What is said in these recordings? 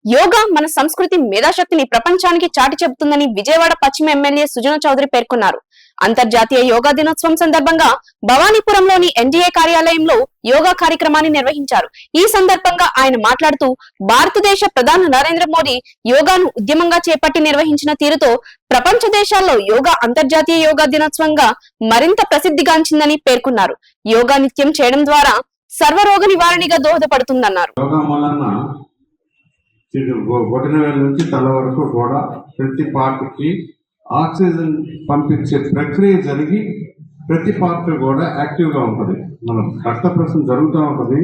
యోగా మన సంస్కృతి మేధాశక్తిని ప్రపంచానికి చాటి చెబుతుందని విజయవాడ పశ్చిమ ఎమ్మెల్యే సుజనా చౌదరి పేర్కొన్నారు. అంతర్జాతీయ యోగా దినోత్సవం సందర్భంగా భవానీపురంలోని ఎన్డీఏ కార్యాలయంలో యోగా కార్యక్రమాన్ని నిర్వహించారు. ఈ సందర్భంగా ఆయన మాట్లాడుతూ భారతదేశ ప్రధాని నరేంద్ర మోదీ యోగాను ఉద్యమంగా చేపట్టి నిర్వహించిన తీరుతో ప్రపంచ దేశాల్లో యోగా అంతర్జాతీయ యోగా దినోత్సవంగా మరింత ప్రసిద్ధిగాంచిందని పేర్కొన్నారు. యోగా నిత్యం చేయడం ద్వారా సర్వరోగ నివారణగా దోహదపడుతుందన్నారు. బొటనవేలు నుంచి తల వరకు కూడా ప్రతి పార్ట్కి ఆక్సిజన్ పంపించే ప్రక్రియ జరిగి ప్రతి పార్ట్ కూడా యాక్టివ్గా ఉంటుంది. మనం రక్త ప్రసరణ జరుగుతూ ఉంటుంది,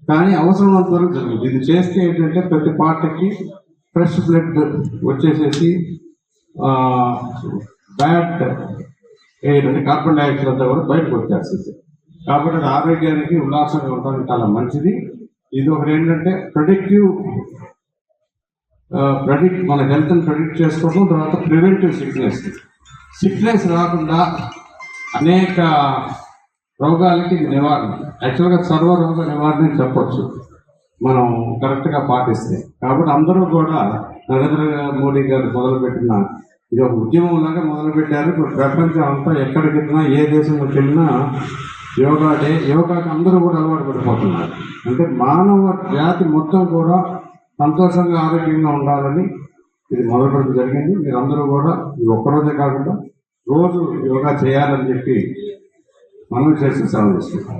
కానీ అవసరమైనంత వరకు జరుగుతుంది. ఇది చేస్తే ఏంటంటే ప్రతి పార్ట్కి ఫ్రెష్ బ్లడ్ వచ్చేసేసి బ్యాడ్ ఎయిర్ అంటే కార్బన్ డైఆక్సైడ్ అంతా కూడా బయటకు వచ్చేస్తుంది. కాబట్టి అది ఆరోగ్యానికి ఉల్లాసంగా ఉండడానికి చాలా మంచిది. ఇది ఒకటి ఏంటంటే మన హెల్త్ని ప్రెడిక్ట్ చేసుకోవడం, తర్వాత ప్రివెంటివ్ సిక్నెస్ రాకుండా అనేక రోగాలకి ఇది నివారణ. యాక్చువల్గా సర్వరోగ నివారణ చెప్పొచ్చు మనం కరెక్ట్గా పాటిస్తే. కాబట్టి అందరూ కూడా నరేంద్ర మోడీ గారు మొదలుపెట్టిన ఇది ఒక ఉద్యమంలాగా మొదలుపెట్టారు. ఇప్పుడు ప్రపంచం అంతా ఎక్కడికి వెళ్ళినా ఏ దేశంలోకి వెళ్ళినా యోగాకి అందరూ కూడా అలవాటు పడిపోతున్నారు. అంటే మానవ జాతి మొత్తం కూడా సంతోషంగా ఆరోగ్యంగా ఉండాలని ఇది మొదలుపెట్టడం జరిగింది. మీరందరూ కూడా ఇది ఒక్కరోజే కాకుండా రోజు యోగా చేయాలని చెప్పి మనం చేసి సెలవు చేస్తున్నాం.